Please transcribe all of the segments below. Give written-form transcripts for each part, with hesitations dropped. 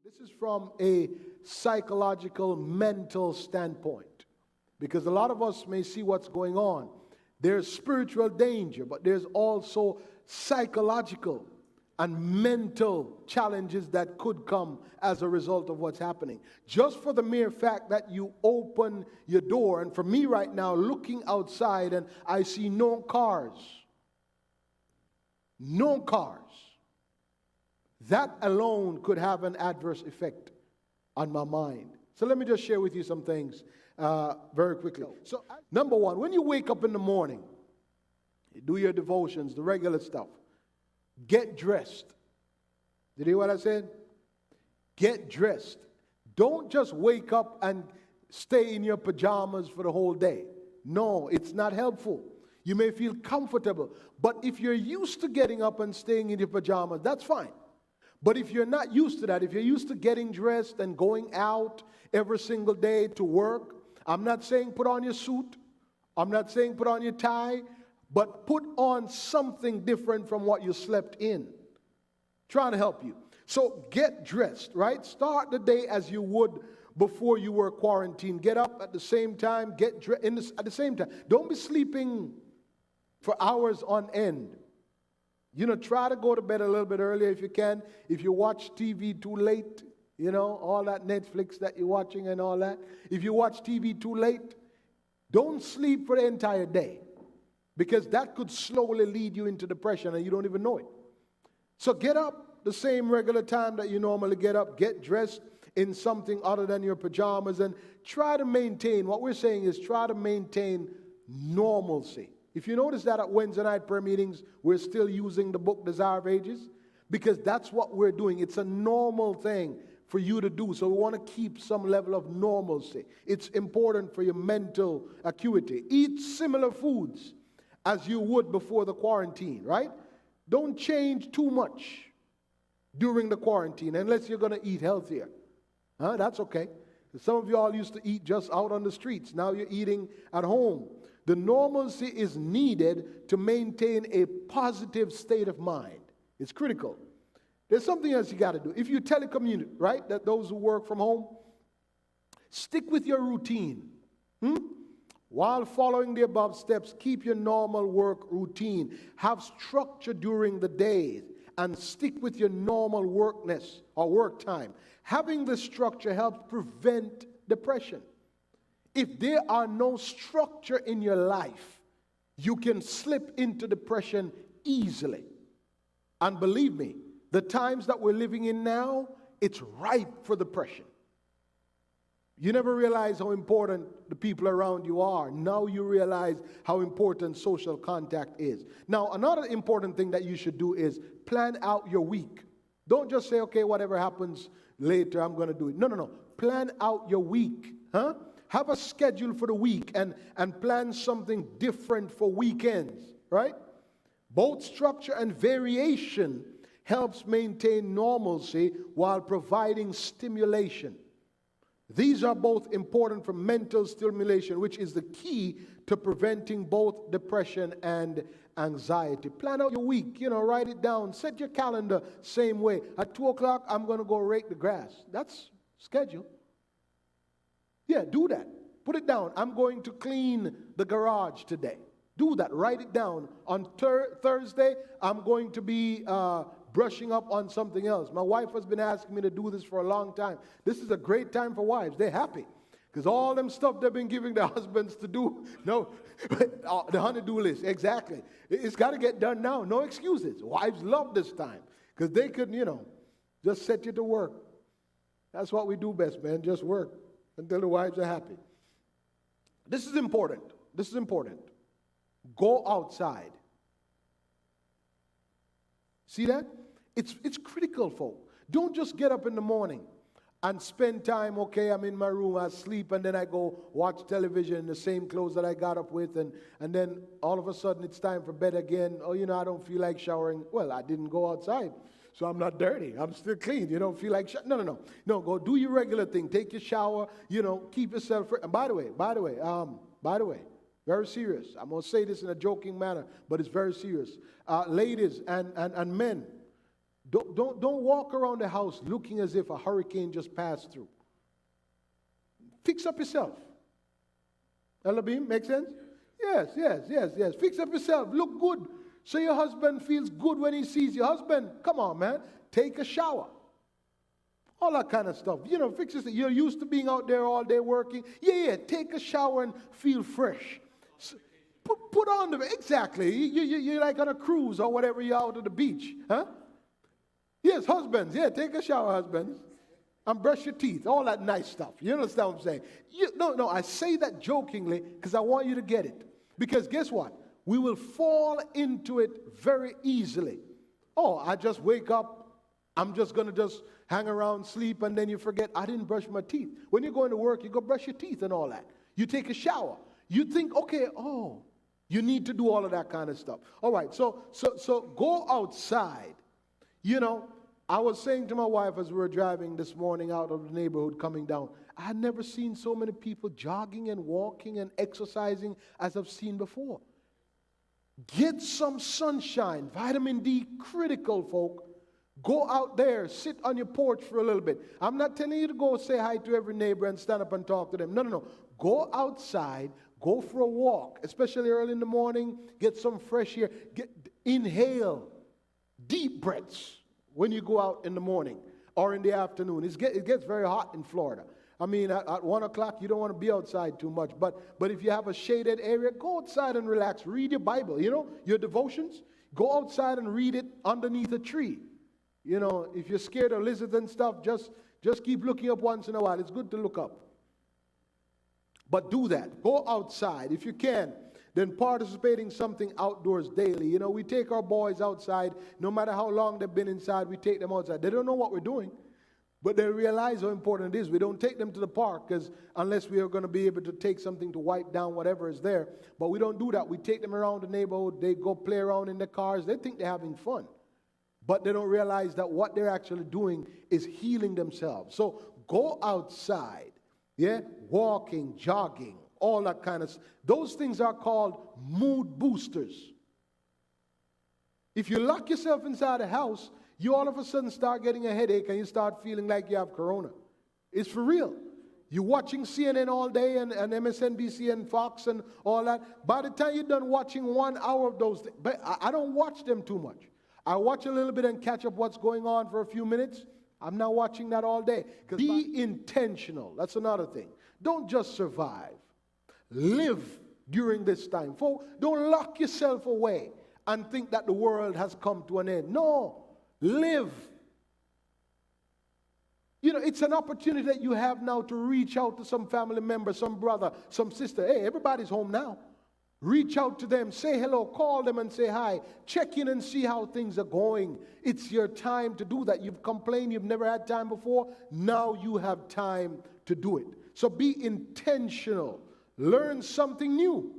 This is from a psychological, mental standpoint. Because a lot of us may see what's going on. There's spiritual danger, but there's also psychological and mental challenges that could come as a result of what's happening. Just for the mere fact that you open your door, and for me right now, looking outside and I see no cars. No cars. That alone could have an adverse effect on my mind. So let me just share with you some things very quickly. So, number one, when you wake up in the morning, you do your devotions, the regular stuff. Get dressed. Did you hear what I said? Get dressed. Don't just wake up and stay in your pajamas for the whole day. No, it's not helpful. You may feel comfortable, but if you're used to getting up and staying in your pajamas, that's fine. But if you're not used to that, if you're used to getting dressed and going out every single day to work, I'm not saying put on your suit. I'm not saying put on your tie. But put on something different from what you slept in. Trying to help you. So get dressed, right? Start the day as you would before you were quarantined. Get up at the same time. Get dressed at the same time. Don't be sleeping for hours on end. You know, try to go to bed a little bit earlier if you can. If you watch TV too late, you know, all that Netflix that you're watching and all that. If you watch TV too late, don't sleep for the entire day. Because that could slowly lead you into depression and you don't even know it. So get up the same regular time that you normally get up. Get dressed in something other than your pajamas and try to maintain, what we're saying is try to maintain normalcy. If you notice that at Wednesday night prayer meetings, we're still using the book Desire of Ages because that's what we're doing. It's a normal thing for you to do. So we want to keep some level of normalcy. It's important for your mental acuity. Eat similar foods as you would before the quarantine, right? Don't change too much during the quarantine unless you're going to eat healthier. That's okay. Some of y'all used to eat just out on the streets. Now you're eating at home. The normalcy is needed to maintain a positive state of mind. It's critical. There's something else you got to do. If you telecommute, right, that those who work from home, stick with your routine. While following the above steps, keep your normal work routine. Have structure during the day and stick with your normal workness or work time. Having this structure helps prevent depression. If there are no structure in your life, you can slip into depression easily. And believe me, the times that we're living in now, it's ripe for depression. You never realize how important the people around you are. Now you realize how important social contact is. Now, another important thing that you should do is plan out your week. Don't just say, okay, whatever happens later, I'm going to do it. No. Plan out your week. Have a schedule for the week and plan something different for weekends, right? Both structure and variation helps maintain normalcy while providing stimulation. These are both important for mental stimulation, which is the key to preventing both depression and anxiety. Plan out your week, write it down. Set your calendar same way. At 2 o'clock, I'm going to go rake the grass. That's schedule. Yeah, do that. Put it down. I'm going to clean the garage today. Do that. Write it down. On Thursday, I'm going to be brushing up on something else. My wife has been asking me to do this for a long time. This is a great time for wives. They're happy because all them stuff they've been giving their husbands to do, the honey-do list, exactly. It's got to get done now. No excuses. Wives love this time because they could, just set you to work. That's what we do best, man, just work until the wives are happy. This is important. Go outside. See that? It's critical, folk. Don't just get up in the morning and spend time, okay, I'm in my room, I sleep, and then I go watch television in the same clothes that I got up with, and then all of a sudden it's time for bed again. Oh, I don't feel like showering. Well, I didn't go outside, so I'm not dirty. I'm still clean. You don't feel like No, go do your regular thing. Take your shower, keep yourself fresh. And by the way, very serious. I'm going to say this in a joking manner, but it's very serious. Ladies and men, Don't walk around the house looking as if a hurricane just passed through. Fix up yourself. Elohim, make sense? Yes. Fix up yourself. Look good. So your husband feels good when he sees your husband. Come on, man. Take a shower. All that kind of stuff. Fix yourself. You're used to being out there all day working. Yeah. Take a shower and feel fresh. So, put on the, exactly. You're like on a cruise or whatever, you're out at the beach. Huh? Yes, husbands. Yeah, take a shower, husbands. And brush your teeth. All that nice stuff. You understand what I'm saying? No, I say that jokingly because I want you to get it. Because guess what? We will fall into it very easily. Oh, I just wake up. I'm just going to just hang around, sleep, and then you forget, I didn't brush my teeth. When you're going to work, you go brush your teeth and all that. You take a shower. You think, okay, you need to do all of that kind of stuff. All right, so go outside. I was saying to my wife as we were driving this morning out of the neighborhood coming down, I had never seen so many people jogging and walking and exercising as I've seen before. Get some sunshine. Vitamin D, critical, folk. Go out there, sit on your porch for a little bit. I'm not telling you to go say hi to every neighbor and stand up and talk to them. No. Go outside, go for a walk, especially early in the morning. Get some fresh air. Inhale deep breaths when you go out in the morning or in the afternoon. It gets very hot in Florida. I mean, at 1 o'clock, you don't want to be outside too much. But if you have a shaded area, go outside and relax. Read your Bible, your devotions. Go outside and read it underneath a tree. If you're scared of lizards and stuff, just keep looking up once in a while. It's good to look up. But do that. Go outside. If you can, then participate in something outdoors daily. We take our boys outside. No matter how long they've been inside, we take them outside. They don't know what we're doing, but they realize how important it is. We don't take them to the park because unless we are going to be able to take something to wipe down whatever is there. But we don't do that. We take them around the neighborhood. They go play around in the cars. They think they're having fun. But they don't realize that what they're actually doing is healing themselves. So go outside, walking, jogging, all that kind of stuff. Those things are called mood boosters. If you lock yourself inside a house, you all of a sudden start getting a headache and you start feeling like you have corona. It's for real. You're watching CNN all day and MSNBC and Fox and all that. By the time you're done watching 1 hour of those things, but I don't watch them too much. I watch a little bit and catch up what's going on for a few minutes. I'm not watching that all day. Be intentional. That's another thing. Don't just survive. Live during this time. Don't lock yourself away and think that the world has come to an end. No. Live. It's an opportunity that you have now to reach out to some family member, some brother, some sister. Hey, everybody's home now. Reach out to them, say hello, call them and say hi. Check in and see how things are going. It's your time to do that. You've complained you've never had time before. Now you have time to do it. So be intentional. Learn something new.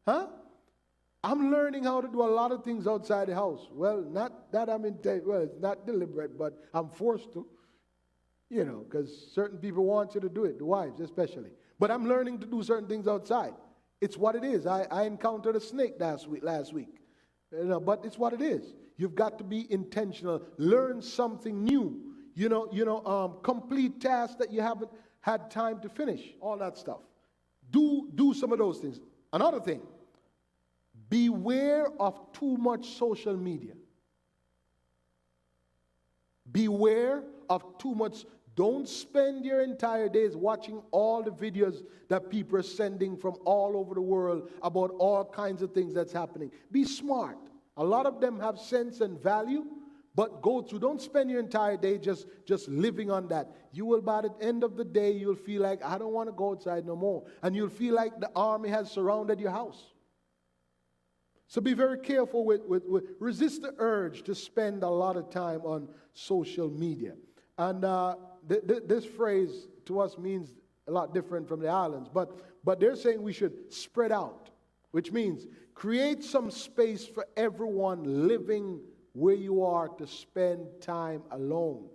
I'm learning how to do a lot of things outside the house. Well, not that it's not deliberate, but I'm forced to. Because certain people want you to do it, the wives especially. But I'm learning to do certain things outside. It's what it is. I encountered a snake last week. But it's what it is. You've got to be intentional. Learn something new. Complete tasks that you haven't had time to finish. All that stuff. Do some of those things. Another thing. Beware of too much social media. Beware of too much. Don't spend your entire days watching all the videos that people are sending from all over the world about all kinds of things that's happening. Be smart. A lot of them have sense and value, but don't spend your entire day just living on that. You will, by the end of the day, you'll feel like, I don't want to go outside no more. And you'll feel like the army has surrounded your house. So be very careful resist the urge to spend a lot of time on social media. And this phrase to us means a lot different from the islands, but they're saying we should spread out, which means create some space for everyone living where you are to spend time alone.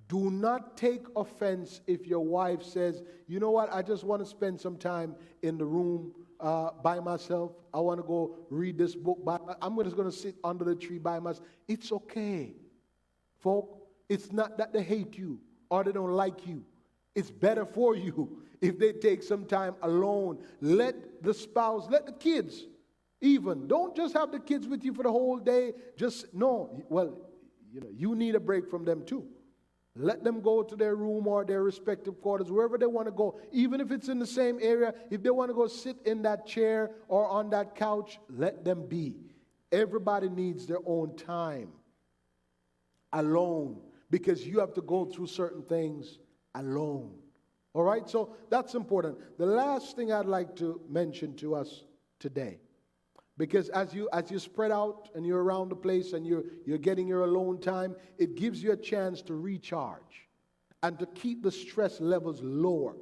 Do not take offense if your wife says, you know what, I just want to spend some time in the room by myself. I want to go read this book. I'm just going to sit under the tree by myself. It's okay. folk, it's not that they hate you or they don't like you. It's better for you if they take some time alone. Let the spouse, let the kids even. Don't just have the kids with you for the whole day. Just, no. Well, you need a break from them too. Let them go to their room or their respective quarters, wherever they want to go. Even if it's in the same area, if they want to go sit in that chair or on that couch, let them be. Everybody needs their own time alone, because you have to go through certain things alone. All right? So that's important. The last thing I'd like to mention to us today, because as you spread out and you're around the place and you're getting your alone time, it gives you a chance to recharge and to keep the stress levels lower.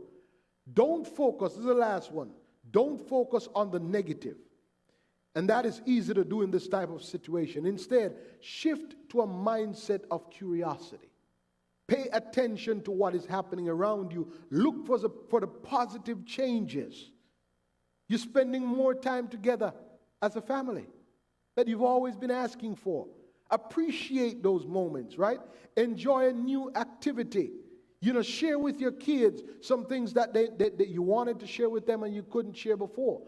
Don't focus, this is the last one, don't focus on the negative. And that is easy to do in this type of situation. Instead, shift to a mindset of curiosity. Pay attention to what is happening around you. Look for the positive changes. You're spending more time together as a family that you've always been asking for. Appreciate those moments, right? Enjoy a new activity. Share with your kids some things that you wanted to share with them and you couldn't share before.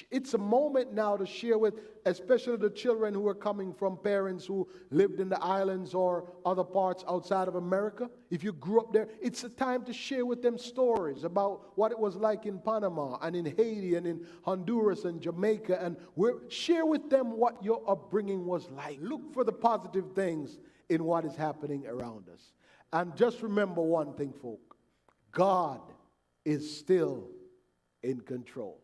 It's a moment now to share with, especially the children who are coming from parents who lived in the islands or other parts outside of America. If you grew up there, it's a time to share with them stories about what it was like in Panama and in Haiti and in Honduras and Jamaica, and share with them what your upbringing was like. Look for the positive things in what is happening around us. And just remember one thing, folk. God is still in control.